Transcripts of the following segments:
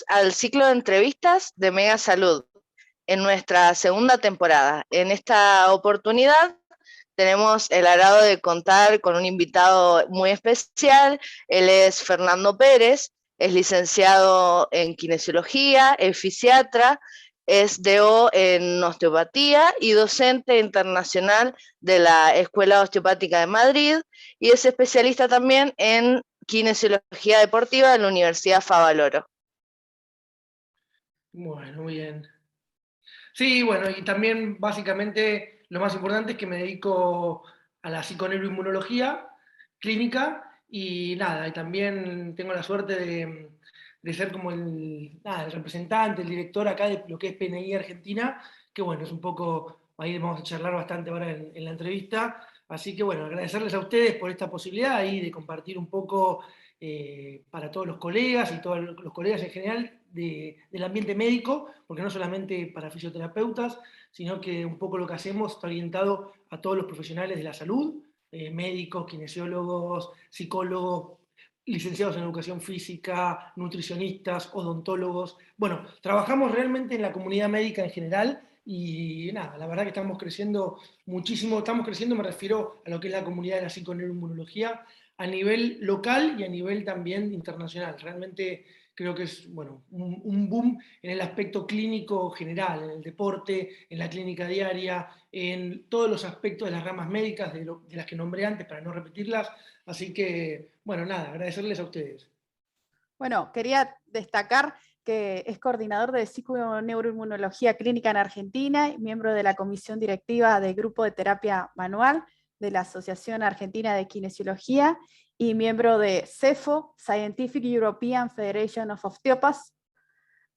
Al ciclo de entrevistas de Mega Salud en nuestra segunda temporada. En esta oportunidad tenemos el agrado de contar con un invitado muy especial. Él es Fernando Pérez, es licenciado en kinesiología, es fisiatra, es DO en osteopatía y docente internacional de la Escuela Osteopática de Madrid, y es especialista también en kinesiología deportiva de la Universidad Favaloro. Bueno, muy bien. Sí, bueno, y también básicamente lo más importante es que me dedico a la psiconeuroinmunología clínica y nada, y también tengo la suerte de ser como el representante, el director acá de lo que es PNI Argentina, que bueno, es un poco, ahí vamos a charlar bastante ahora en la entrevista, así que bueno, agradecerles a ustedes por esta posibilidad ahí de compartir un poco para todos los colegas y todos los colegas en general del ambiente médico, porque no solamente para fisioterapeutas, sino que un poco lo que hacemos está orientado a todos los profesionales de la salud, médicos, kinesiólogos, psicólogos, licenciados en educación física, nutricionistas, odontólogos. Bueno, trabajamos realmente en la comunidad médica en general y nada, la verdad que estamos creciendo muchísimo, estamos creciendo, me refiero a lo que es la comunidad de la psiconeuroinmunología a nivel local y a nivel también internacional. Realmente creo que es bueno, un boom en el aspecto clínico general, en el deporte, en la clínica diaria, en todos los aspectos de las ramas médicas de las que nombré antes, para no repetirlas. Así que, bueno, nada, agradecerles a ustedes. Bueno, quería destacar que es coordinador de psiconeuroinmunología clínica en Argentina y miembro de la comisión directiva del Grupo de Terapia Manual de la Asociación Argentina de Kinesiología y miembro de CEFO, Scientific European Federation of Osteopaths.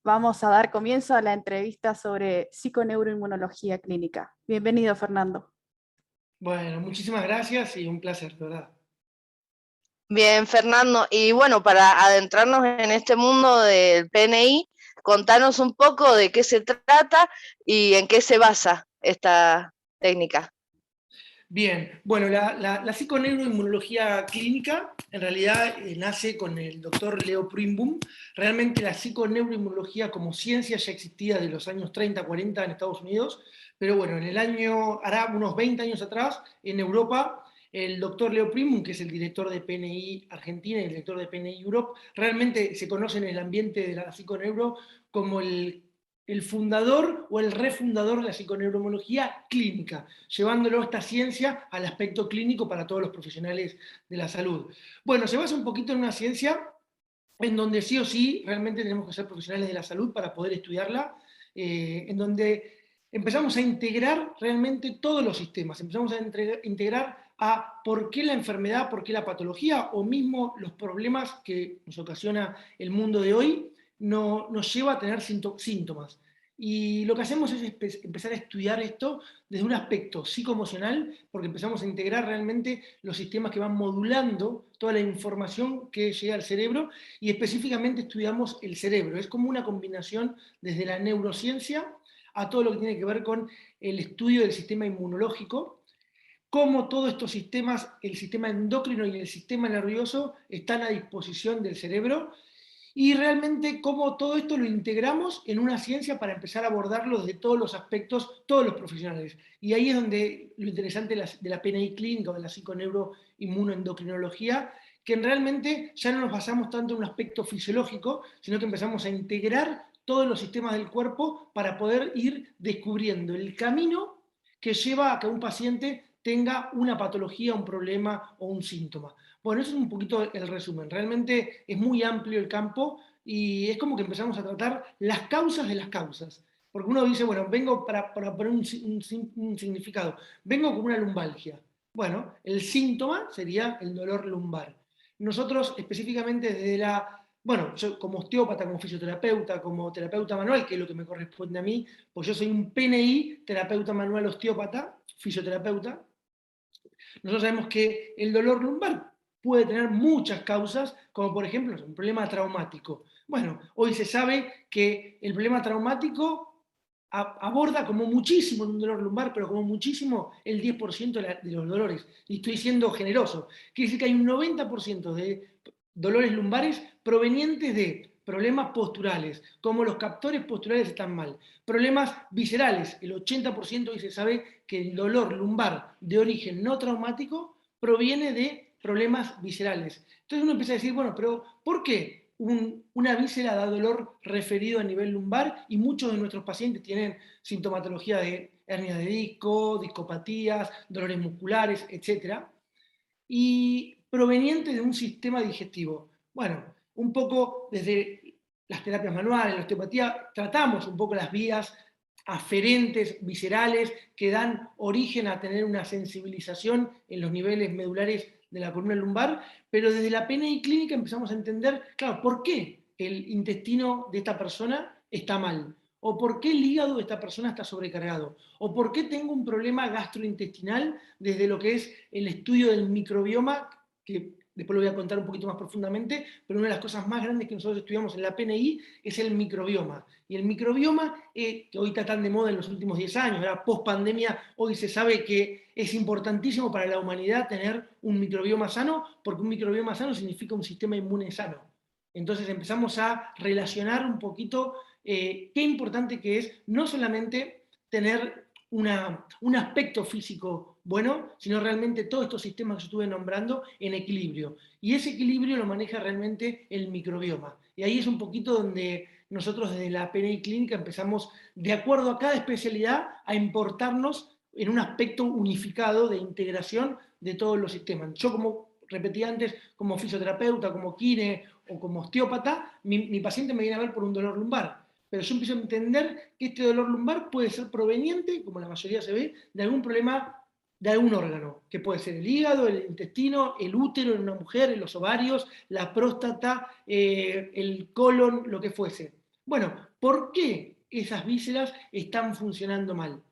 Vamos a dar comienzo a la entrevista sobre psiconeuroinmunología clínica. Bienvenido, Fernando. Bueno, muchísimas gracias y un placer, de verdad. Bien, Fernando, y bueno, para adentrarnos en este mundo del PNI, contanos un poco de qué se trata y en qué se basa esta técnica. Bien, bueno, la psiconeuroinmunología clínica en realidad nace con el doctor Leo Prinboom. Realmente la psiconeuroinmunología como ciencia ya existía de los años 30, 40 en Estados Unidos, pero bueno, en el año, hará unos 20 años atrás, en Europa, el doctor Leo Prinboom, que es el director de PNI Argentina y el director de PNI Europe, realmente se conoce en el ambiente de la psiconeuro como el fundador o el refundador de la psiconeuroinmunología clínica, llevándolo esta ciencia al aspecto clínico para todos los profesionales de la salud. Bueno, se basa un poquito en una ciencia en donde sí o sí realmente tenemos que ser profesionales de la salud para poder estudiarla, en donde empezamos a integrar realmente todos los sistemas, empezamos a integrar a por qué la enfermedad, por qué la patología o mismo los problemas que nos ocasiona el mundo de hoy nos lleva a tener síntomas. Y lo que hacemos es empezar a estudiar esto desde un aspecto psicoemocional, porque empezamos a integrar realmente los sistemas que van modulando toda la información que llega al cerebro y específicamente estudiamos el cerebro. Es como una combinación desde la neurociencia a todo lo que tiene que ver con el estudio del sistema inmunológico, cómo todos estos sistemas, el sistema endocrino y el sistema nervioso, están a disposición del cerebro y realmente cómo todo esto lo integramos en una ciencia para empezar a abordarlo desde todos los aspectos, todos los profesionales. Y ahí es donde lo interesante de la PNI clínica o de la psiconeuroinmunoendocrinología, que realmente ya no nos basamos tanto en un aspecto fisiológico, sino que empezamos a integrar todos los sistemas del cuerpo para poder ir descubriendo el camino que lleva a que un paciente tenga una patología, un problema o un síntoma. Bueno, eso es un poquito el resumen. Realmente es muy amplio el campo y es como que empezamos a tratar las causas de las causas. Porque uno dice, bueno, vengo para poner un significado, vengo con una lumbalgia. Bueno, el síntoma sería el dolor lumbar. Nosotros específicamente desde bueno, yo como osteópata, como fisioterapeuta, como terapeuta manual, que es lo que me corresponde a mí, pues yo soy un PNI, terapeuta manual osteópata, fisioterapeuta. Nosotros sabemos que el dolor lumbar puede tener muchas causas, como por ejemplo un problema traumático. Bueno, hoy se sabe que el problema traumático aborda como muchísimo un dolor lumbar, pero como muchísimo el 10% de los dolores. Y estoy siendo generoso. Quiere decir que hay un 90% de dolores lumbares provenientes de problemas posturales, como los captores posturales están mal, problemas viscerales, el 80% hoy se sabe que el dolor lumbar de origen no traumático proviene de problemas viscerales. Entonces uno empieza a decir, bueno, pero ¿por qué una víscera da dolor referido a nivel lumbar y muchos de nuestros pacientes tienen sintomatología de hernia de disco, discopatías, dolores musculares, etc.? Y proveniente de un sistema digestivo. Bueno, un poco desde las terapias manuales, la osteopatía, tratamos un poco las vías aferentes, viscerales, que dan origen a tener una sensibilización en los niveles medulares de la columna lumbar, pero desde la PNI clínica empezamos a entender, claro, ¿por qué el intestino de esta persona está mal? ¿O por qué el hígado de esta persona está sobrecargado? ¿O por qué tengo un problema gastrointestinal desde lo que es el estudio del microbioma, que después lo voy a contar un poquito más profundamente, pero una de las cosas más grandes que nosotros estudiamos en la PNI es el microbioma. Y el microbioma, que hoy está tan de moda en los últimos 10 años, ahora post pandemia, hoy se sabe que es importantísimo para la humanidad tener un microbioma sano, porque un microbioma sano significa un sistema inmune sano. Entonces empezamos a relacionar un poquito qué importante que es no solamente tener un aspecto físico bueno, sino realmente todos estos sistemas que yo estuve nombrando en equilibrio. Y ese equilibrio lo maneja realmente el microbioma. Y ahí es un poquito donde nosotros desde la PNI clínica empezamos, de acuerdo a cada especialidad, a importarnos en un aspecto unificado de integración de todos los sistemas. Yo, como repetí antes, como fisioterapeuta, como kine o como osteópata, mi paciente me viene a ver por un dolor lumbar. Pero yo empiezo a entender que este dolor lumbar puede ser proveniente, como la mayoría se ve, de algún problema de algún órgano, que puede ser el hígado, el intestino, el útero en una mujer, los ovarios, la próstata, el colon, lo que fuese. Bueno, ¿por qué esas vísceras están funcionando mal?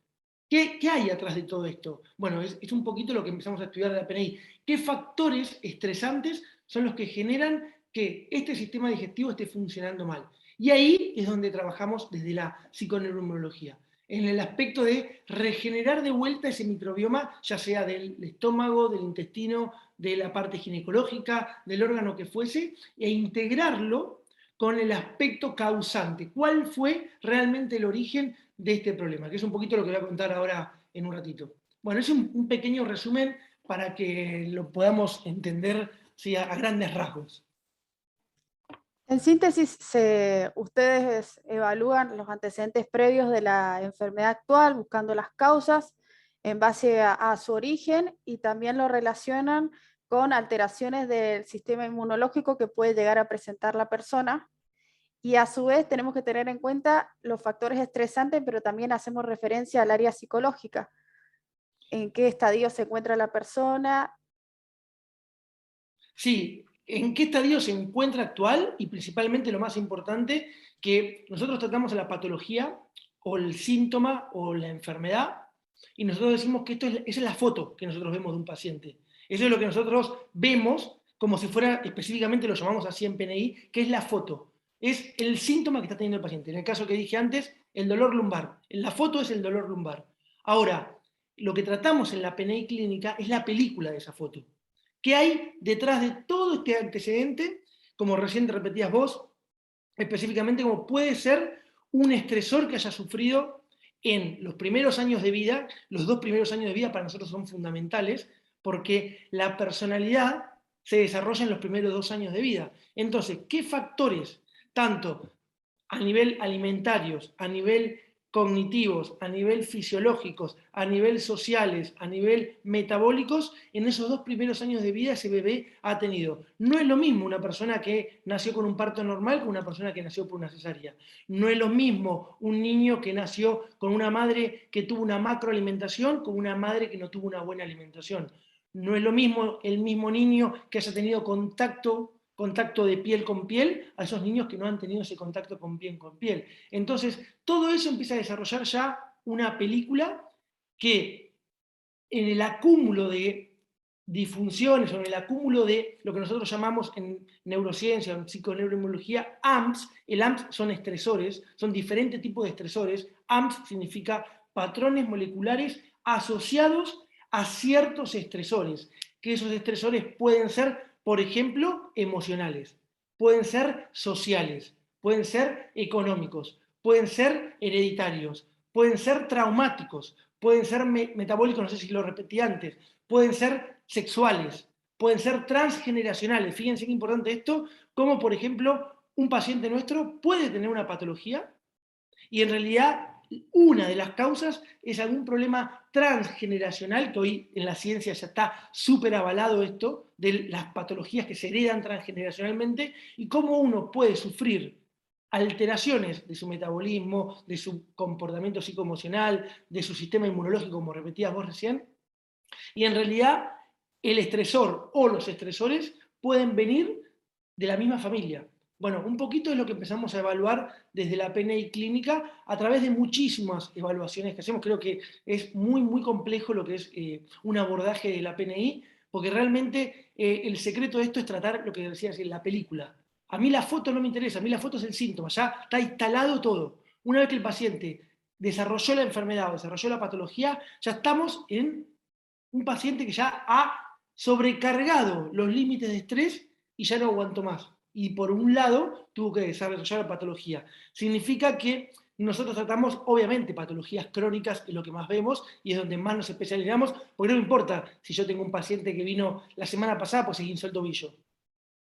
¿Qué hay atrás de todo esto? Bueno, es un poquito lo que empezamos a estudiar de la PNI. ¿Qué factores estresantes son los que generan que este sistema digestivo esté funcionando mal? Y ahí es donde trabajamos desde la psiconeuroinmunología, en el aspecto de regenerar de vuelta ese microbioma, ya sea del estómago, del intestino, de la parte ginecológica, del órgano que fuese, e integrarlo con el aspecto causante. ¿Cuál fue realmente el origen de este problema? Que es un poquito lo que voy a contar ahora en un ratito. Bueno, es un pequeño resumen para que lo podamos entender, ¿sí?, a grandes rasgos. En síntesis, ustedes evalúan los antecedentes previos de la enfermedad actual, buscando las causas en base a su origen, y también lo relacionan con alteraciones del sistema inmunológico que puede llegar a presentar la persona. Y a su vez tenemos que tener en cuenta los factores estresantes, pero también hacemos referencia al área psicológica. ¿En qué estadio se encuentra la persona? Sí, ¿en qué estadio se encuentra actual? Y principalmente lo más importante, que nosotros tratamos la patología o el síntoma o la enfermedad, y nosotros decimos que esa es la foto que nosotros vemos de un paciente. Eso es lo que nosotros vemos como si fuera, específicamente lo llamamos así en PNI, que es la foto. Es el síntoma que está teniendo el paciente. En el caso que dije antes, el dolor lumbar. La foto es el dolor lumbar. Ahora, lo que tratamos en la PNI clínica es la película de esa foto. ¿Qué hay detrás de todo este antecedente? Como recién repetías vos, específicamente como puede ser un estresor que haya sufrido en los primeros años de vida. Los 2 primeros años de vida para nosotros son fundamentales, porque la personalidad se desarrolla en los primeros 2 años de vida. Entonces, ¿qué factores, tanto a nivel alimentarios, a nivel cognitivos, a nivel fisiológicos, a nivel sociales, a nivel metabólicos, en esos 2 primeros años de vida ese bebé ha tenido? No es lo mismo una persona que nació con un parto normal que una persona que nació por una cesárea. No es lo mismo un niño que nació con una madre que tuvo una macroalimentación con una madre que no tuvo una buena alimentación. No es lo mismo el mismo niño que haya tenido contacto de piel con piel a esos niños que no han tenido ese contacto con piel con piel. Entonces, todo eso empieza a desarrollar ya una película que en el acúmulo de disfunciones o en el acúmulo de lo que nosotros llamamos en neurociencia, en psiconeuroinmunología, AMPs. El AMPs son estresores, son diferentes tipos de estresores. AMPs significa patrones moleculares asociados a ciertos estresores, que esos estresores pueden ser, por ejemplo, emocionales, pueden ser sociales, pueden ser económicos, pueden ser hereditarios, pueden ser traumáticos, pueden ser metabólicos, no sé si lo repetí antes, pueden ser sexuales, pueden ser transgeneracionales. Fíjense qué importante esto, como por ejemplo un paciente nuestro puede tener una patología y en realidad una de las causas es algún problema transgeneracional, que hoy en la ciencia ya está súper avalado esto, de las patologías que se heredan transgeneracionalmente, y cómo uno puede sufrir alteraciones de su metabolismo, de su comportamiento psicoemocional, de su sistema inmunológico, como repetías vos recién, y en realidad el estresor o los estresores pueden venir de la misma familia. Bueno, un poquito es lo que empezamos a evaluar desde la PNI clínica a través de muchísimas evaluaciones que hacemos. Creo que es muy, muy complejo lo que es un abordaje de la PNI, porque realmente el secreto de esto es tratar lo que decías en la película. A mí la foto no me interesa, a mí la foto es el síntoma, ya está instalado todo. Una vez que el paciente desarrolló la enfermedad o desarrolló la patología, ya estamos en un paciente que ya ha sobrecargado los límites de estrés y ya no aguantó más. Y por un lado tuvo que desarrollar la patología. Significa que nosotros tratamos, obviamente, patologías crónicas, es lo que más vemos y es donde más nos especializamos, porque no me importa si yo tengo un paciente que vino la semana pasada pues se guinzó el tobillo.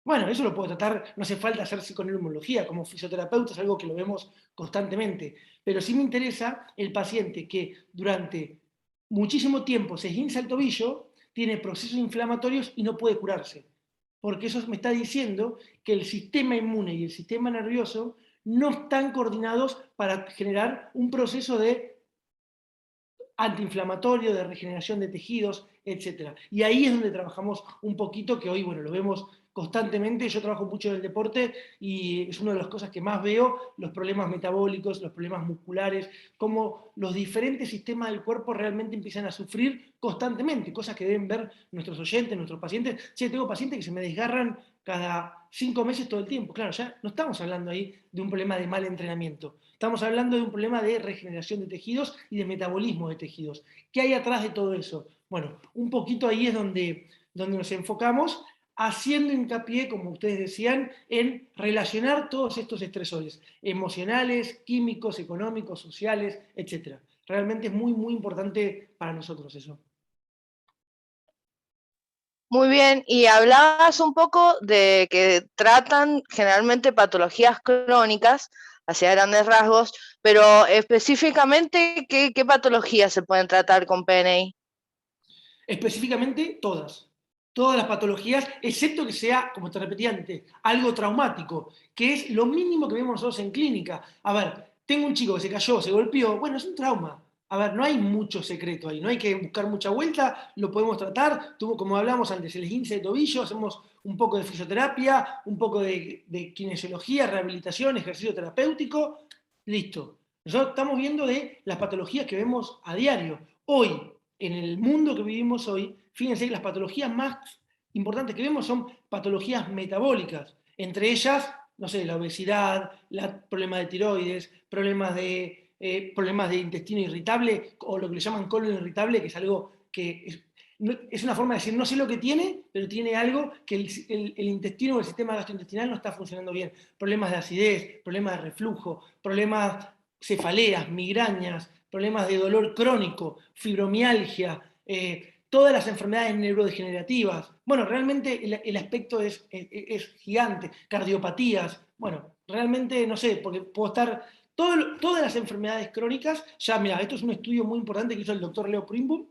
Bueno, eso lo puedo tratar, no hace falta hacer psiconeuroinmunología, como fisioterapeuta es algo que lo vemos constantemente, pero sí me interesa el paciente que durante muchísimo tiempo se esguinza el tobillo, tiene procesos inflamatorios y no puede curarse, porque eso me está diciendo que el sistema inmune y el sistema nervioso no están coordinados para generar un proceso de antiinflamatorio, de regeneración de tejidos, etc. Y ahí es donde trabajamos un poquito, que hoy, bueno, lo vemos constantemente. Yo trabajo mucho en el deporte y es una de las cosas que más veo, los problemas metabólicos, los problemas musculares, cómo los diferentes sistemas del cuerpo realmente empiezan a sufrir constantemente, cosas que deben ver nuestros oyentes, nuestros pacientes. Sí, tengo pacientes que se me desgarran cada 5 meses todo el tiempo. Claro, ya no estamos hablando ahí de un problema de mal entrenamiento. Estamos hablando de un problema de regeneración de tejidos y de metabolismo de tejidos. ¿Qué hay atrás de todo eso? Bueno, un poquito ahí es donde nos enfocamos, haciendo hincapié, como ustedes decían, en relacionar todos estos estresores emocionales, químicos, económicos, sociales, etc. Realmente es muy, muy importante para nosotros eso. Muy bien, y hablabas un poco de que tratan generalmente patologías crónicas, hacia grandes rasgos, pero específicamente, ¿qué patologías se pueden tratar con PNI? Específicamente todas. Todas las patologías, excepto que sea, como te repetí antes, algo traumático, que es lo mínimo que vemos nosotros en clínica. A ver, tengo un chico que se cayó, se golpeó, bueno, es un trauma. A ver, no hay mucho secreto ahí, no hay que buscar mucha vuelta, lo podemos tratar. Como hablamos antes, el esguince de tobillo, hacemos un poco de fisioterapia, un poco de kinesiología, rehabilitación, ejercicio terapéutico, listo. Nosotros estamos viendo de las patologías que vemos a diario. Hoy, en el mundo que vivimos hoy, fíjense que las patologías más importantes que vemos son patologías metabólicas, entre ellas, no sé, la obesidad, problemas de tiroides, problemas de intestino irritable, o lo que le llaman colon irritable, que es algo que es una forma de decir, no sé lo que tiene, pero tiene algo que el intestino o el sistema gastrointestinal no está funcionando bien. Problemas de acidez, problemas de reflujo, problemas cefaleas, migrañas, problemas de dolor crónico, fibromialgia, todas las enfermedades neurodegenerativas. Bueno, realmente el aspecto es gigante, cardiopatías. Bueno, realmente no sé, porque puedo estar. Todas las enfermedades crónicas, ya mira, esto es un estudio muy importante que hizo el doctor Leo Primbum,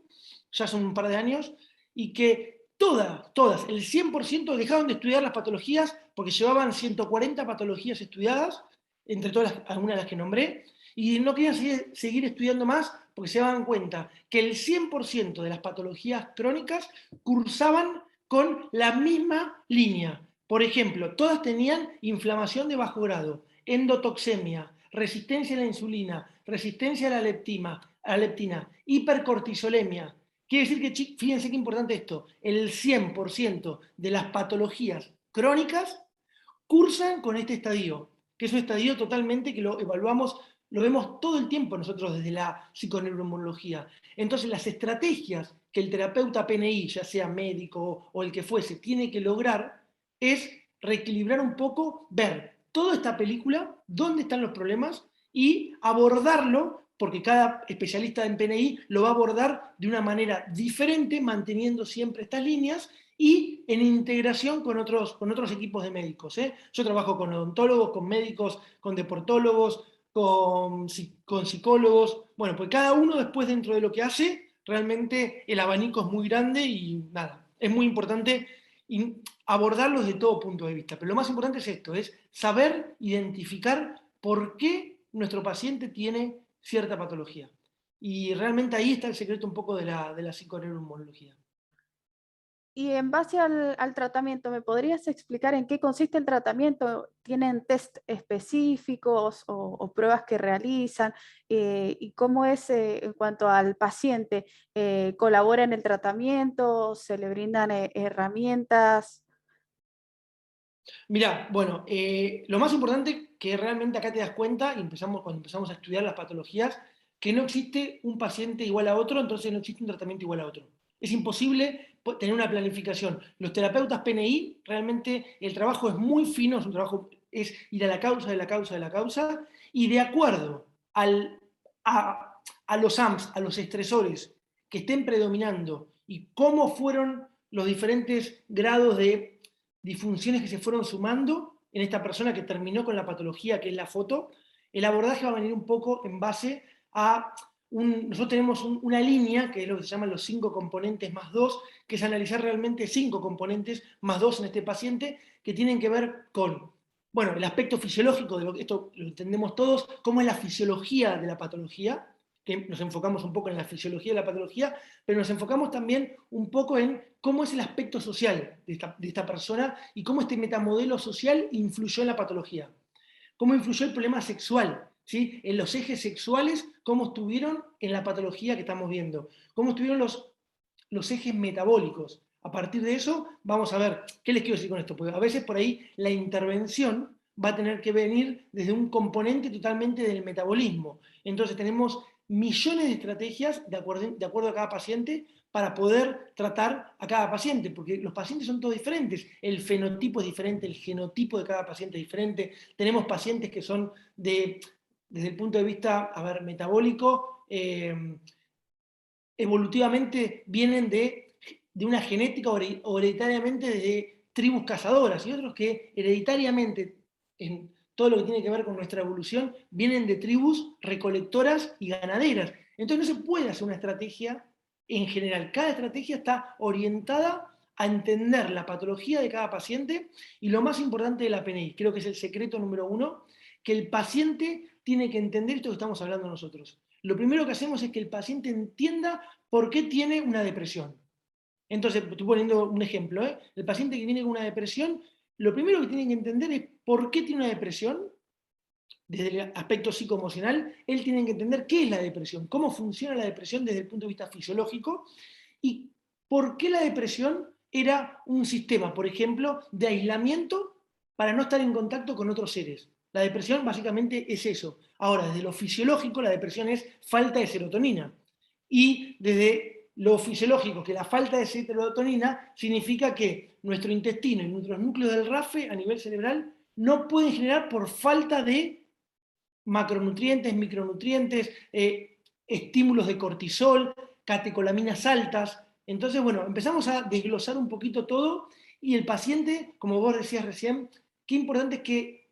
ya hace un par de años, y que todas, el 100% dejaron de estudiar las patologías porque llevaban 140 patologías estudiadas, entre todas algunas de las que nombré, y no querían seguir estudiando más porque se daban cuenta que el 100% de las patologías crónicas cursaban con la misma línea. Por ejemplo, todas tenían inflamación de bajo grado, endotoxemia, resistencia a la insulina, resistencia a la leptina, hipercortisolemia. Quiere decir que, fíjense qué importante esto, el 100% de las patologías crónicas cursan con este estadio, que es un estadio totalmente que lo evaluamos, lo vemos todo el tiempo nosotros desde la psiconeuroinmunología. Entonces las estrategias que el terapeuta PNI, ya sea médico o el que fuese, tiene que lograr es reequilibrar un poco, ver toda esta película, dónde están los problemas, y abordarlo, porque cada especialista en PNI lo va a abordar de una manera diferente, manteniendo siempre estas líneas, y en integración con otros equipos de médicos. Yo trabajo con odontólogos, con médicos, con deportólogos, con psicólogos, bueno, pues cada uno después dentro de lo que hace, realmente el abanico es muy grande y nada, es muy importante abordarlos de todo punto de vista. Pero lo más importante es esto, es saber identificar por qué nuestro paciente tiene cierta patología. Y realmente ahí está el secreto un poco de la psiconeuroinmunología. Y en base al tratamiento, ¿me podrías explicar en qué consiste el tratamiento? ¿Tienen test específicos o pruebas que realizan? ¿Y cómo es en cuanto al paciente? ¿Colabora en el tratamiento? ¿Se le brindan herramientas? Mirá, bueno, lo más importante que realmente acá te das cuenta, y cuando empezamos a estudiar las patologías, que no existe un paciente igual a otro, entonces no existe un tratamiento igual a otro. Es imposible tener una planificación. Los terapeutas PNI, realmente el trabajo es muy fino, es ir a la causa de la causa de la causa, y de acuerdo a los AMPs, a los estresores que estén predominando, y cómo fueron los diferentes grados de disfunciones que se fueron sumando en esta persona que terminó con la patología que es la foto, el abordaje va a venir un poco en base a nosotros tenemos una línea, que es lo que se llaman los 5 componentes más 2, que es analizar realmente 5 componentes más 2 en este paciente, que tienen que ver con, bueno, el aspecto fisiológico, esto lo entendemos todos, cómo es la fisiología de la patología, que nos enfocamos un poco en la fisiología de la patología, pero nos enfocamos también un poco en cómo es el aspecto social de esta persona y cómo este metamodelo social influyó en la patología. Cómo influyó el problema sexual, ¿sí? En los ejes sexuales, cómo estuvieron en la patología que estamos viendo. Cómo estuvieron los ejes metabólicos. A partir de eso, vamos a ver, ¿qué les quiero decir con esto? Porque a veces por ahí la intervención va a tener que venir desde un componente totalmente del metabolismo. Entonces tenemos millones de estrategias de acuerdo a cada paciente para poder tratar a cada paciente, porque los pacientes son todos diferentes, el fenotipo es diferente, el genotipo de cada paciente es diferente, tenemos pacientes que son desde el punto de vista, metabólico, evolutivamente vienen de una genética o hereditariamente de tribus cazadoras, y otros que hereditariamente, en todo lo que tiene que ver con nuestra evolución, vienen de tribus recolectoras y ganaderas. Entonces no se puede hacer una estrategia en general. Cada estrategia está orientada a entender la patología de cada paciente, y lo más importante de la PNI, creo que es el secreto número 1, que el paciente tiene que entender esto que estamos hablando nosotros. Lo primero que hacemos es que el paciente entienda por qué tiene una depresión. Entonces, estoy poniendo un ejemplo, el paciente que viene con una depresión, lo primero que tiene que entender es por qué tiene una depresión, desde el aspecto psicoemocional. Él tiene que entender qué es la depresión, cómo funciona la depresión desde el punto de vista fisiológico, y por qué la depresión era un sistema, por ejemplo, de aislamiento para no estar en contacto con otros seres. La depresión básicamente es eso. Ahora, desde lo fisiológico, la depresión es falta de serotonina. Y desde lo fisiológico, que la falta de serotonina significa que nuestro intestino y nuestros núcleos del RAFE a nivel cerebral no pueden generar por falta de macronutrientes, micronutrientes, estímulos de cortisol, catecolaminas altas. Entonces, bueno, empezamos a desglosar un poquito todo, y el paciente, como vos decías recién, qué importante es que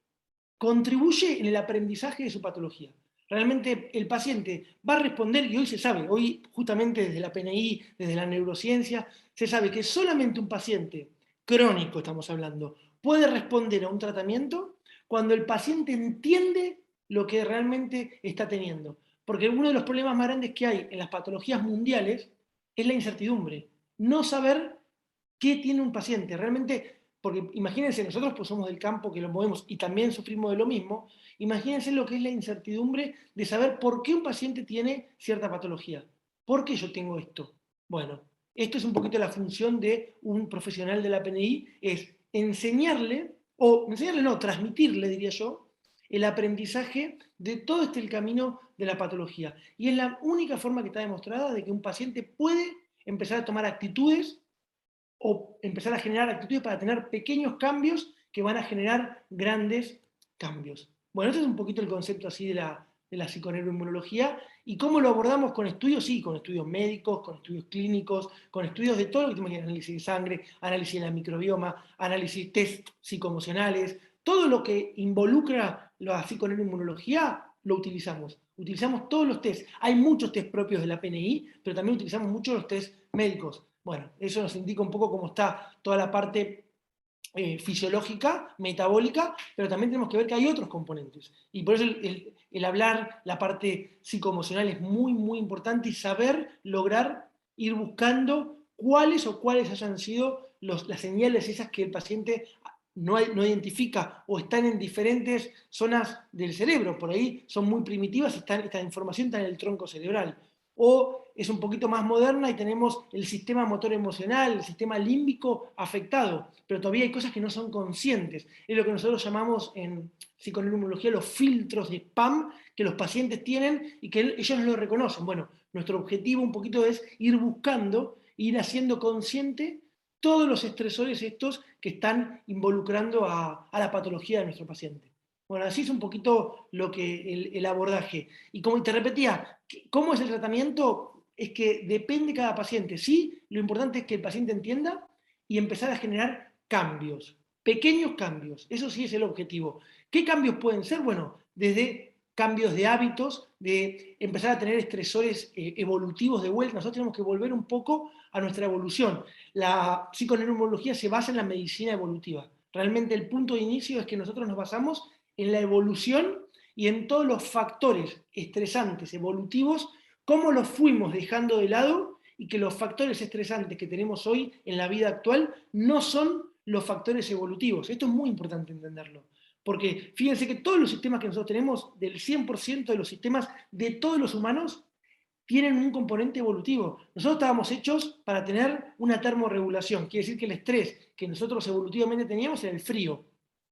contribuye en el aprendizaje de su patología. Realmente el paciente va a responder, y hoy se sabe, hoy justamente desde la PNI, desde la neurociencia, se sabe que solamente un paciente crónico, estamos hablando, puede responder a un tratamiento cuando el paciente entiende lo que realmente está teniendo. Porque uno de los problemas más grandes que hay en las patologías mundiales es la incertidumbre. No saber qué tiene un paciente. Realmente, porque imagínense, nosotros pues somos del campo que lo movemos y también sufrimos de lo mismo, imagínense lo que es la incertidumbre de saber por qué un paciente tiene cierta patología. ¿Por qué yo tengo esto? Bueno, esto es un poquito la función de un profesional de la PNI, es transmitirle, diría yo, el aprendizaje de todo el camino de la patología. Y es la única forma que está demostrada de que un paciente puede empezar a tomar actitudes o empezar a generar actitudes para tener pequeños cambios que van a generar grandes cambios. Bueno, ese es un poquito el concepto así de la psiconeuroinmunología, y cómo lo abordamos con estudios, sí, con estudios médicos, con estudios clínicos, con estudios de todo lo que tenemos, análisis de sangre, análisis de la microbioma, análisis test psicoemocionales, todo lo que involucra la psiconeuroinmunología lo utilizamos. Utilizamos todos los test. Hay muchos test propios de la PNI, pero también utilizamos muchos los test médicos. Bueno, eso nos indica un poco cómo está toda la parte fisiológica, metabólica, pero también tenemos que ver que hay otros componentes. Y por eso el hablar, la parte psicoemocional es muy, muy importante, y saber lograr ir buscando cuáles hayan sido las señales esas que el paciente no identifica o están en diferentes zonas del cerebro. Por ahí son muy primitivas, esta información está en el tronco cerebral. O es un poquito más moderna y tenemos el sistema motor emocional, el sistema límbico afectado, pero todavía hay cosas que no son conscientes. Es lo que nosotros llamamos en psiconeuroinmunología los filtros de spam que los pacientes tienen y que ellos no lo reconocen. Bueno, nuestro objetivo un poquito es ir buscando, ir haciendo consciente todos los estresores estos que están involucrando a la patología de nuestro paciente. Bueno, así es un poquito lo que el abordaje. Y como te repetía, ¿cómo es el tratamiento? Es que depende de cada paciente. Sí, lo importante es que el paciente entienda y empezar a generar cambios, pequeños cambios. Eso sí es el objetivo. ¿Qué cambios pueden ser? Bueno, desde cambios de hábitos, de empezar a tener estresores evolutivos de vuelta. Nosotros tenemos que volver un poco a nuestra evolución. La psiconeuroinmunología se basa en la medicina evolutiva. Realmente el punto de inicio es que nosotros nos basamos en la evolución y en todos los factores estresantes evolutivos, cómo los fuimos dejando de lado, y que los factores estresantes que tenemos hoy en la vida actual no son los factores evolutivos. Esto es muy importante entenderlo. Porque fíjense que todos los sistemas que nosotros tenemos, del 100% de los sistemas de todos los humanos, tienen un componente evolutivo. Nosotros estábamos hechos para tener una termorregulación. Quiere decir que el estrés que nosotros evolutivamente teníamos era el frío,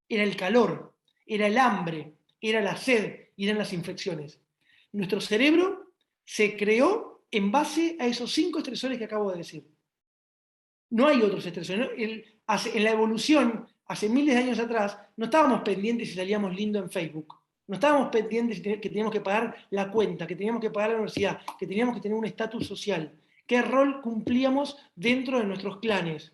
era el calor, era el hambre, era la sed y eran las infecciones. Nuestro cerebro se creó en base a esos 5 estresores que acabo de decir. No hay otros estresores. En la evolución, hace miles de años atrás, no estábamos pendientes si salíamos lindo en Facebook. No estábamos pendientes que teníamos que pagar la cuenta, que teníamos que pagar la universidad, que teníamos que tener un estatus social. ¿Qué rol cumplíamos dentro de nuestros clanes?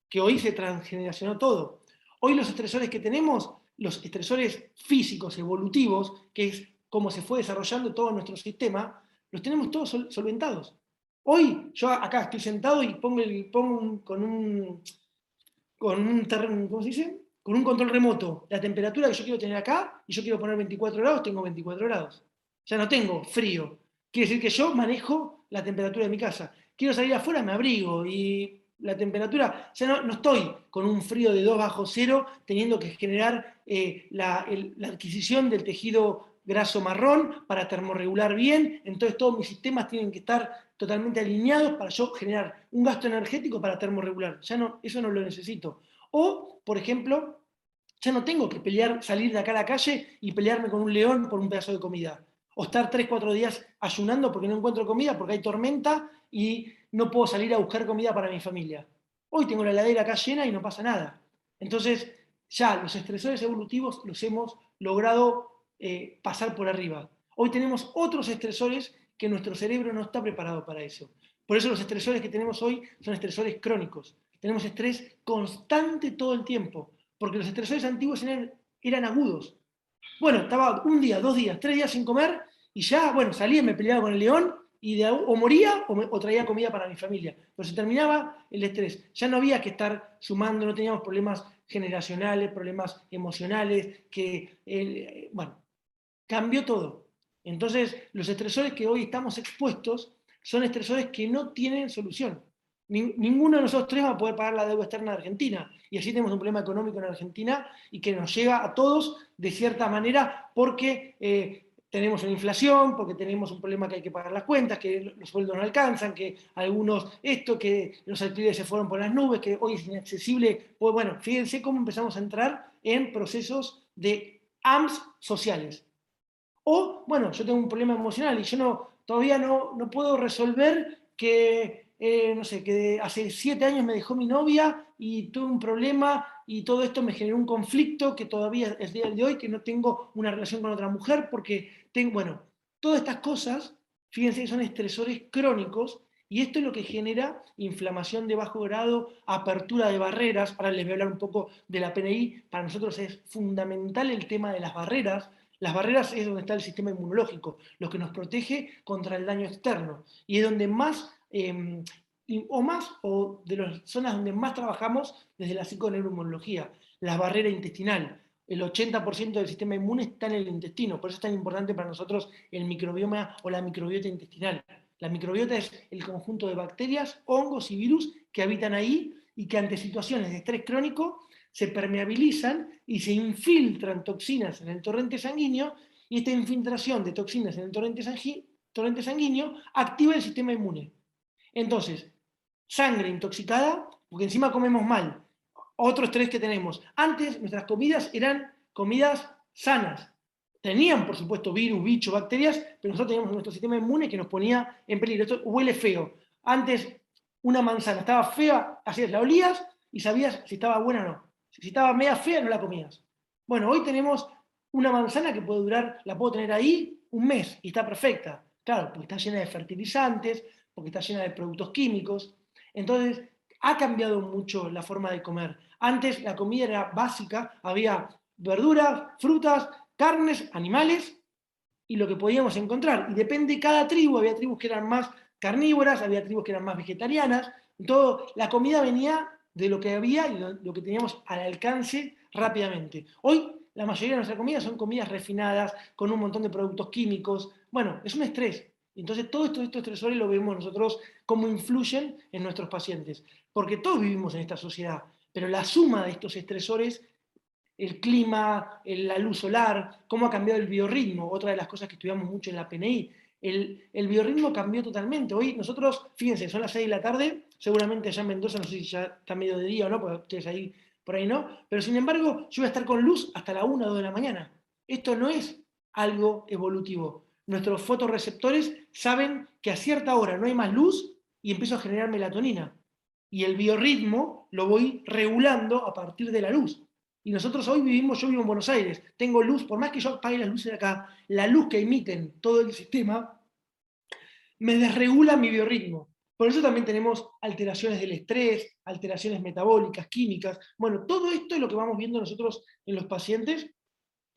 Que hoy se transgeneracionó todo. Hoy los estresores que tenemos, los estresores físicos, evolutivos, que es como se fue desarrollando todo nuestro sistema, los tenemos todos solventados. Hoy yo acá estoy sentado y pongo con un ¿cómo se dice? Con un control remoto la temperatura que yo quiero tener acá, y yo quiero poner 24 grados, tengo 24 grados. Ya no tengo frío. Quiere decir que yo manejo la temperatura de mi casa. Quiero salir afuera, me abrigo, y la temperatura, ya no estoy con un frío de 2 bajo cero, teniendo que generar la adquisición del tejido graso marrón para termorregular bien. Entonces todos mis sistemas tienen que estar totalmente alineados para yo generar un gasto energético para termorregular. Ya no, eso no lo necesito. O, por ejemplo, ya no tengo que salir de acá a la calle y pelearme con un león por un pedazo de comida. O estar 3, 4 días ayunando porque no encuentro comida, porque hay tormenta y no puedo salir a buscar comida para mi familia. Hoy tengo la heladera acá llena y no pasa nada. Entonces, ya los estresores evolutivos los hemos logrado pasar por arriba. Hoy tenemos otros estresores que nuestro cerebro no está preparado para eso. Por eso los estresores que tenemos hoy son estresores crónicos. Tenemos estrés constante todo el tiempo, porque los estresores antiguos eran agudos. Bueno, estaba un día, 2 días, 3 días sin comer, y ya, bueno, salía, me peleaba con el león, y o moría o traía comida para mi familia. Pero se terminaba el estrés. Ya no había que estar sumando, no teníamos problemas generacionales, problemas emocionales, bueno, cambió todo. Entonces, los estresores que hoy estamos expuestos son estresores que no tienen solución. Ninguno de nosotros 3 va a poder pagar la deuda externa de Argentina, y así tenemos un problema económico en Argentina, y que nos llega a todos de cierta manera, porque tenemos una inflación, porque tenemos un problema que hay que pagar las cuentas, que los sueldos no alcanzan, que que los alquileres se fueron por las nubes, que hoy es inaccesible. Pues bueno, fíjense cómo empezamos a entrar en procesos de AMS sociales. O, bueno, yo tengo un problema emocional y yo todavía no puedo resolver que no sé, que hace 7 años me dejó mi novia y tuve un problema y todo esto me generó un conflicto que todavía es día de hoy, que no tengo una relación con otra mujer porque tengo, bueno, todas estas cosas, fíjense que son estresores crónicos y esto es lo que genera inflamación de bajo grado, apertura de barreras. Ahora les voy a hablar un poco de la PNI. Para nosotros es fundamental el tema de las barreras. Las barreras es donde está el sistema inmunológico, lo que nos protege contra el daño externo. Y es donde más, o de las zonas donde más trabajamos desde la psiconeuroinmunología, la barrera intestinal. El 80% del sistema inmune está en el intestino, por eso es tan importante para nosotros el microbioma o la microbiota intestinal. La microbiota es el conjunto de bacterias, hongos y virus que habitan ahí y que ante situaciones de estrés crónico se permeabilizan y se infiltran toxinas en el torrente sanguíneo, y esta infiltración de toxinas en el torrente sanguíneo activa el sistema inmune. Entonces, sangre intoxicada, porque encima comemos mal. Otro estrés que tenemos. Antes nuestras comidas eran comidas sanas. Tenían, por supuesto, virus, bichos, bacterias, pero nosotros teníamos nuestro sistema inmune que nos ponía en peligro. Esto huele feo. Antes una manzana estaba fea, hacías, la olías y sabías si estaba buena o no. Si estaba media fea, no la comías. Bueno, hoy tenemos una manzana que puede durar, la puedo tener ahí un mes y está perfecta. Claro, porque está llena de fertilizantes, porque está llena de productos químicos. Entonces, ha cambiado mucho la forma de comer. Antes la comida era básica, había verduras, frutas, carnes, animales y lo que podíamos encontrar. Y depende de cada tribu, había tribus que eran más carnívoras, había tribus que eran más vegetarianas. Todo, la comida venía de lo que había y lo que teníamos al alcance rápidamente. Hoy la mayoría de nuestras comidas son comidas refinadas, con un montón de productos químicos. Bueno, es un estrés. Entonces todos estos estresores lo vemos nosotros cómo influyen en nuestros pacientes. Porque todos vivimos en esta sociedad, pero la suma de estos estresores, el clima, la luz solar, cómo ha cambiado el biorritmo, otra de las cosas que estudiamos mucho en la PNI. El biorritmo cambió totalmente. Hoy nosotros, fíjense, son las 6 de la tarde, seguramente allá en Mendoza, no sé si ya está medio de día o no, porque ustedes ahí, por ahí no, pero sin embargo yo voy a estar con luz hasta la 1 o 2 de la mañana. Esto no es algo evolutivo. Nuestros fotorreceptores saben que a cierta hora no hay más luz y empiezo a generar melatonina. Y el biorritmo lo voy regulando a partir de la luz. Y nosotros hoy vivimos, yo vivo en Buenos Aires, tengo luz, por más que yo apague las luces de acá, la luz que emiten todo el sistema me desregula mi biorritmo. Por eso también tenemos alteraciones del estrés, alteraciones metabólicas, químicas. Bueno, todo esto es lo que vamos viendo nosotros en los pacientes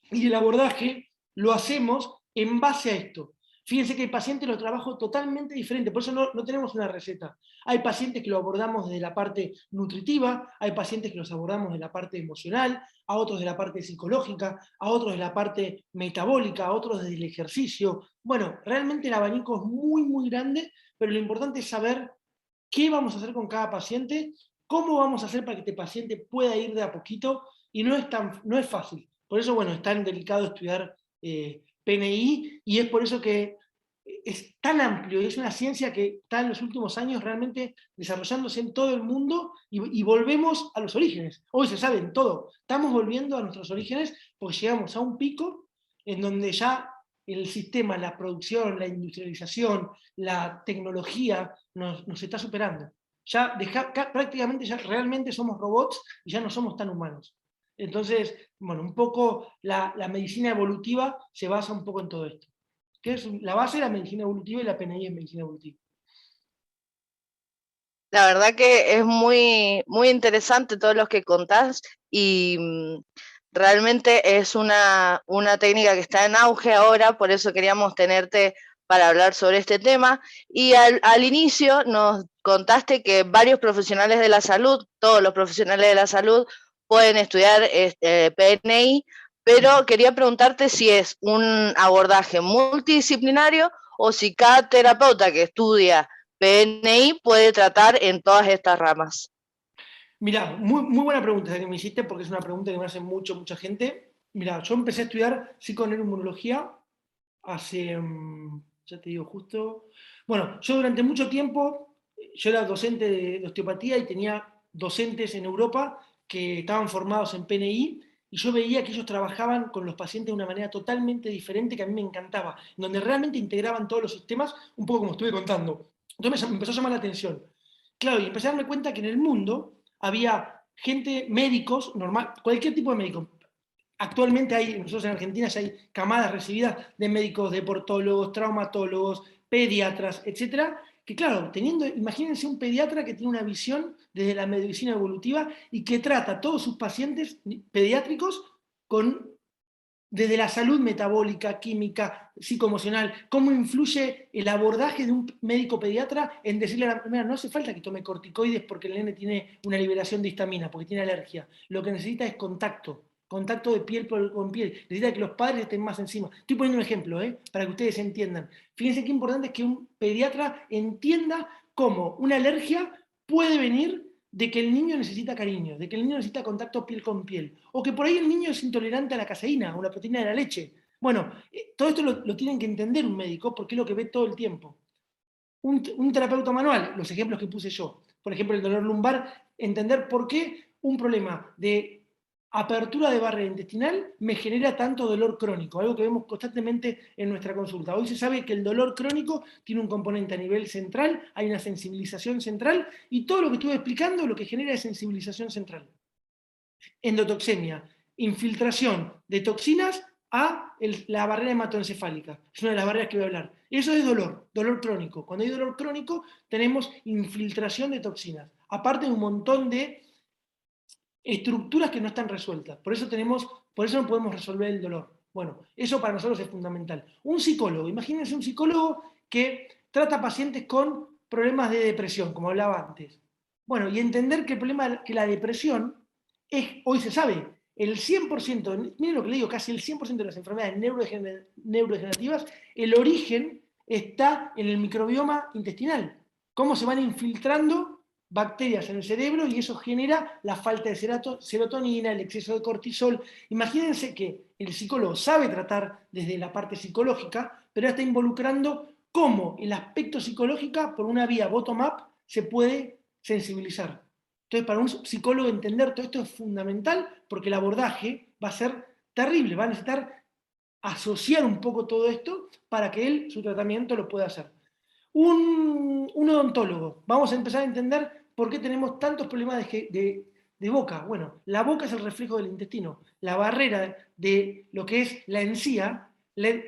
y el abordaje lo hacemos en base a esto. Fíjense que hay pacientes lo trabajo totalmente diferente, por eso no tenemos una receta. Hay pacientes que lo abordamos desde la parte nutritiva, hay pacientes que los abordamos de la parte emocional, a otros de la parte psicológica, a otros de la parte metabólica, a otros desde el ejercicio. Bueno, realmente el abanico es muy, muy grande, pero lo importante es saber qué vamos a hacer con cada paciente, cómo vamos a hacer para que este paciente pueda ir de a poquito, y no es fácil. Por eso, bueno, es tan delicado estudiar PNI, y es por eso que es tan amplio, y es una ciencia que está en los últimos años realmente desarrollándose en todo el mundo, y volvemos a los orígenes. Hoy se sabe en todo, estamos volviendo a nuestros orígenes porque llegamos a un pico en donde ya el sistema, la producción, la industrialización, la tecnología nos está superando. Ya prácticamente ya realmente somos robots y ya no somos tan humanos. Entonces, bueno, un poco la medicina evolutiva se basa un poco en todo esto. Que es la base de la medicina evolutiva, y la PNI es medicina evolutiva. La verdad que es muy, muy interesante todo lo que contás, y realmente es una técnica que está en auge ahora, por eso queríamos tenerte para hablar sobre este tema. Y al inicio nos contaste que varios profesionales de la salud, todos los profesionales de la salud, pueden estudiar PNI, pero quería preguntarte si es un abordaje multidisciplinario o si cada terapeuta que estudia PNI puede tratar en todas estas ramas. Mirá, muy, muy buena pregunta que me hiciste, porque es una pregunta que me hace mucha gente. Mirá, yo empecé a estudiar psiconeuroinmunología hace, ya te digo justo, bueno, yo durante mucho tiempo, yo era docente de osteopatía y tenía docentes en Europa que estaban formados en PNI, y yo veía que ellos trabajaban con los pacientes de una manera totalmente diferente, que a mí me encantaba, donde realmente integraban todos los sistemas, un poco como estuve contando. Entonces me empezó a llamar la atención. Claro, y empecé a darme cuenta que en el mundo había gente, médicos, normal, cualquier tipo de médico. Actualmente hay, nosotros en Argentina ya hay camadas recibidas de médicos, deportólogos, traumatólogos, pediatras, etcétera, que claro, imagínense un pediatra que tiene una visión desde la medicina evolutiva y que trata a todos sus pacientes pediátricos desde la salud metabólica, química, psicoemocional, cómo influye el abordaje de un médico pediatra en decirle a la enfermera, no hace falta que tome corticoides porque el nene tiene una liberación de histamina, porque tiene alergia. Lo que necesita es contacto de piel con piel. Necesita que los padres estén más encima. Estoy poniendo un ejemplo, para que ustedes entiendan. Fíjense qué importante es que un pediatra entienda cómo una alergia puede venir de que el niño necesita cariño, de que el niño necesita contacto piel con piel, o que por ahí el niño es intolerante a la caseína o la proteína de la leche. Bueno, todo esto lo tienen que entender un médico porque es lo que ve todo el tiempo. Un terapeuta manual, los ejemplos que puse yo, por ejemplo el dolor lumbar, entender por qué un problema de apertura de barrera intestinal me genera tanto dolor crónico, algo que vemos constantemente en nuestra consulta. Hoy se sabe que el dolor crónico tiene un componente a nivel central, hay una sensibilización central, y todo lo que estuve explicando lo que genera es sensibilización central. Endotoxemia, infiltración de toxinas a la barrera hematoencefálica. Es una de las barreras que voy a hablar. Eso es dolor crónico. Cuando hay dolor crónico tenemos infiltración de toxinas, aparte de un montón de estructuras que no están resueltas. Por eso no podemos resolver el dolor. Bueno, eso para nosotros es fundamental. Un psicólogo, imagínense un psicólogo que trata pacientes con problemas de depresión, como hablaba antes. Bueno, y entender que el problema, que la depresión hoy se sabe, el 100%, miren lo que le digo, casi el 100% de las enfermedades neurodegenerativas, el origen está en el microbioma intestinal. Cómo se van infiltrando bacterias en el cerebro y eso genera la falta de serotonina, el exceso de cortisol. Imagínense que el psicólogo sabe tratar desde la parte psicológica, pero está involucrando cómo el aspecto psicológico por una vía bottom-up se puede sensibilizar. Entonces, para un psicólogo entender todo esto es fundamental porque el abordaje va a ser terrible, va a necesitar asociar un poco todo esto para que él, su tratamiento, lo pueda hacer. Un odontólogo, vamos a empezar a entender por qué tenemos tantos problemas de boca. Bueno, la boca es el reflejo del intestino. La barrera de lo que es la encía,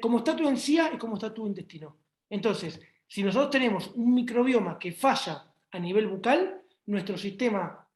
como está tu encía es como está tu intestino. Entonces, si nosotros tenemos un microbioma que falla a nivel bucal, nuestro sistema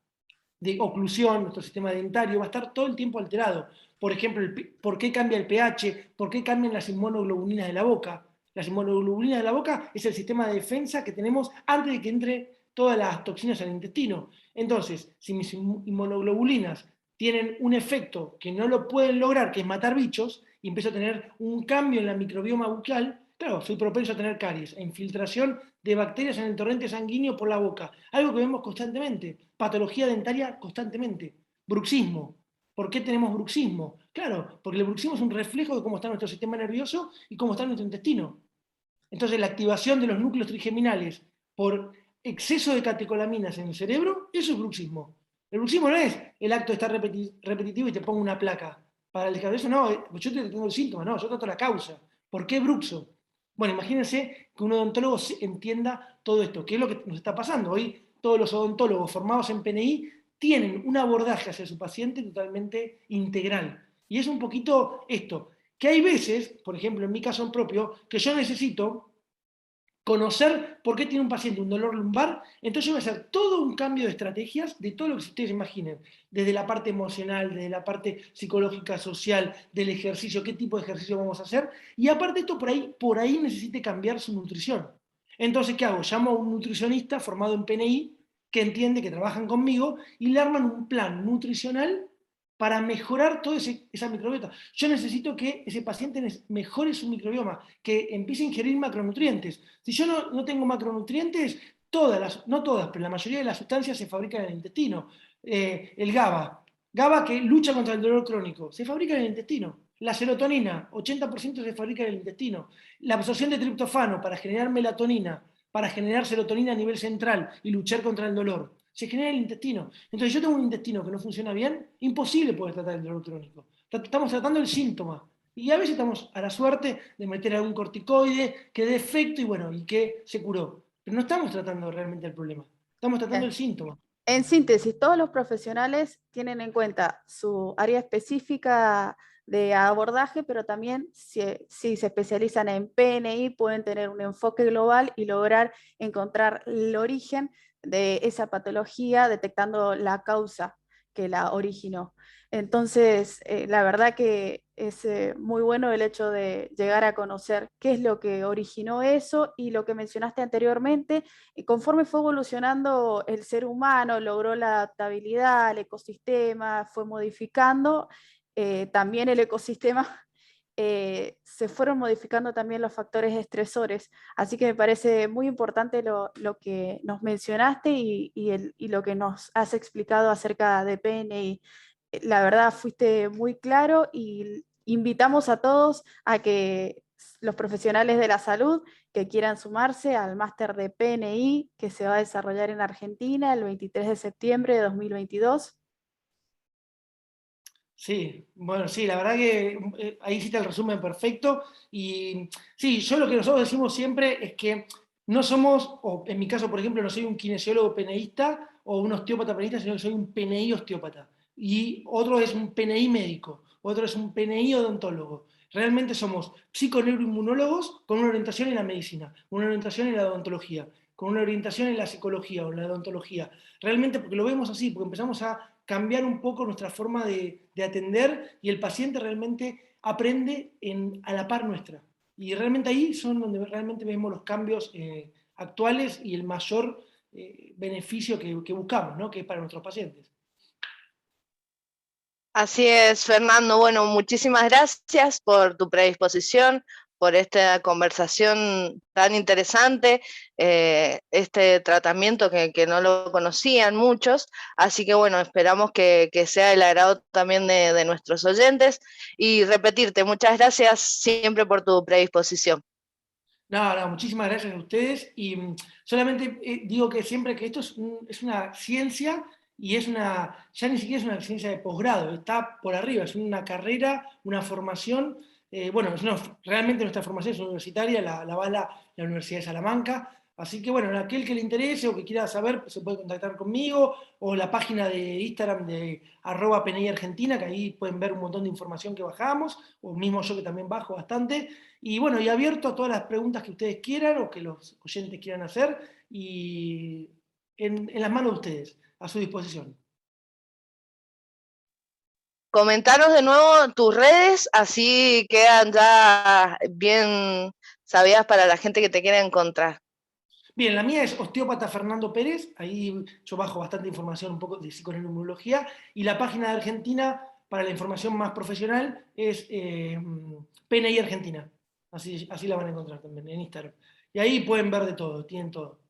de oclusión, nuestro sistema dentario va a estar todo el tiempo alterado. Por ejemplo, ¿por qué cambia el pH? ¿Por qué cambian las inmunoglobulinas de la boca? Las inmunoglobulinas de la boca es el sistema de defensa que tenemos antes de que entre todas las toxinas al intestino. Entonces, si mis inmunoglobulinas tienen un efecto que no lo pueden lograr, que es matar bichos, y empiezo a tener un cambio en la microbioma bucal, claro, soy propenso a tener caries, a infiltración de bacterias en el torrente sanguíneo por la boca. Algo que vemos constantemente. Patología dentaria constantemente. Bruxismo. ¿Por qué tenemos bruxismo? Claro, porque el bruxismo es un reflejo de cómo está nuestro sistema nervioso y cómo está nuestro intestino. Entonces, la activación de los núcleos trigeminales por exceso de catecolaminas en el cerebro, eso es bruxismo. El bruxismo no es el acto de estar repetitivo y te pongo una placa para alejar eso, no, yo te tengo el síntoma, no, yo trato la causa. ¿Por qué bruxo? Bueno, imagínense que un odontólogo entienda todo esto, que es lo que nos está pasando. Hoy todos los odontólogos formados en PNI tienen un abordaje hacia su paciente totalmente integral. Y es un poquito esto, que hay veces, por ejemplo en mi caso propio, que yo necesito conocer por qué tiene un paciente un dolor lumbar, entonces yo voy a hacer todo un cambio de estrategias de todo lo que ustedes imaginen, desde la parte emocional, desde la parte psicológica, social, del ejercicio, qué tipo de ejercicio vamos a hacer, y aparte esto por ahí necesite cambiar su nutrición. Entonces, ¿qué hago? Llamo a un nutricionista formado en PNI, que entiende, que trabajan conmigo, y le arman un plan nutricional para mejorar toda esa microbiota. Yo necesito que ese paciente mejore su microbioma, que empiece a ingerir macronutrientes. Si yo no tengo macronutrientes, no todas, pero la mayoría de las sustancias se fabrican en el intestino. El GABA que lucha contra el dolor crónico, se fabrica en el intestino. La serotonina, 80% se fabrica en el intestino. La absorción de triptofano para generar melatonina, para generar serotonina a nivel central y luchar contra el dolor, se genera en el intestino. Entonces, yo tengo un intestino que no funciona bien, imposible poder tratar el dolor crónico. Estamos tratando el síntoma. Y a veces estamos a la suerte de meter algún corticoide que dé efecto y bueno, y que se curó. pero no estamos tratando realmente el problema, estamos tratando el síntoma. En síntesis, todos los profesionales tienen en cuenta su área específica de abordaje, pero también si se especializan en PNI, pueden tener un enfoque global y lograr encontrar el origen de esa patología, detectando la causa que la originó. Entonces, la verdad que es muy bueno el hecho de llegar a conocer qué es lo que originó eso y lo que mencionaste anteriormente, y conforme fue evolucionando el ser humano, logró la adaptabilidad al ecosistema, fue modificando también el ecosistema, se fueron modificando también los factores estresores. Así que me parece muy importante lo que nos mencionaste y lo que nos has explicado acerca de PNI. La verdad fuiste muy claro y invitamos a todos a que los profesionales de la salud que quieran sumarse al máster de PNI que se va a desarrollar en Argentina el 23 de septiembre de 2022. Sí, bueno, sí, la verdad que ahí hiciste el resumen perfecto. Y sí, yo lo que nosotros decimos siempre es que no somos, o en mi caso, por ejemplo, no soy un kinesiólogo peneísta o un osteópata peneísta, sino que soy un PNI osteópata. Y otro es un PNI médico, otro es un PNI odontólogo. Realmente somos psiconeuroinmunólogos con una orientación en la medicina, una orientación en la odontología, con una orientación en la psicología o en la odontología. Realmente porque lo vemos así, porque empezamos a cambiar un poco nuestra forma de atender y el paciente realmente aprende a la par nuestra. Y realmente ahí son donde realmente vemos los cambios actuales y el mayor beneficio que buscamos, ¿no? Que es para nuestros pacientes. Así es, Fernando. Bueno, muchísimas gracias por tu predisposición, por esta conversación tan interesante, este tratamiento que no lo conocían muchos. Así que bueno, esperamos que sea el agrado también de nuestros oyentes. Y repetirte, muchas gracias siempre por tu predisposición. No, no, muchísimas gracias a ustedes y solamente digo que siempre que esto es una ciencia y ya ni siquiera es una ciencia de posgrado, está por arriba, es una carrera, una formación, bueno, realmente nuestra formación es universitaria, la avala la Universidad de Salamanca, así que bueno, aquel que le interese o que quiera saber se puede contactar conmigo o la página de Instagram de @PNI Argentina, que ahí pueden ver un montón de información que bajamos, o mismo yo que también bajo bastante. Y bueno, y abierto a todas las preguntas que ustedes quieran o que los oyentes quieran hacer, y en las manos de ustedes, a su disposición. Comentanos de nuevo tus redes, así quedan ya bien sabidas para la gente que te quiera encontrar. Bien, la mía es Osteópata Fernando Pérez, ahí yo bajo bastante información un poco de psiconeuroinmunología, y la página de Argentina para la información más profesional es PNI Argentina, así la van a encontrar también en Instagram. Y ahí pueden ver de todo, tienen todo.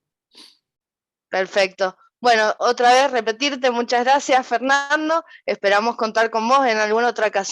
Perfecto. Bueno, otra vez repetirte, muchas gracias, Fernando. Esperamos contar con vos en alguna otra ocasión.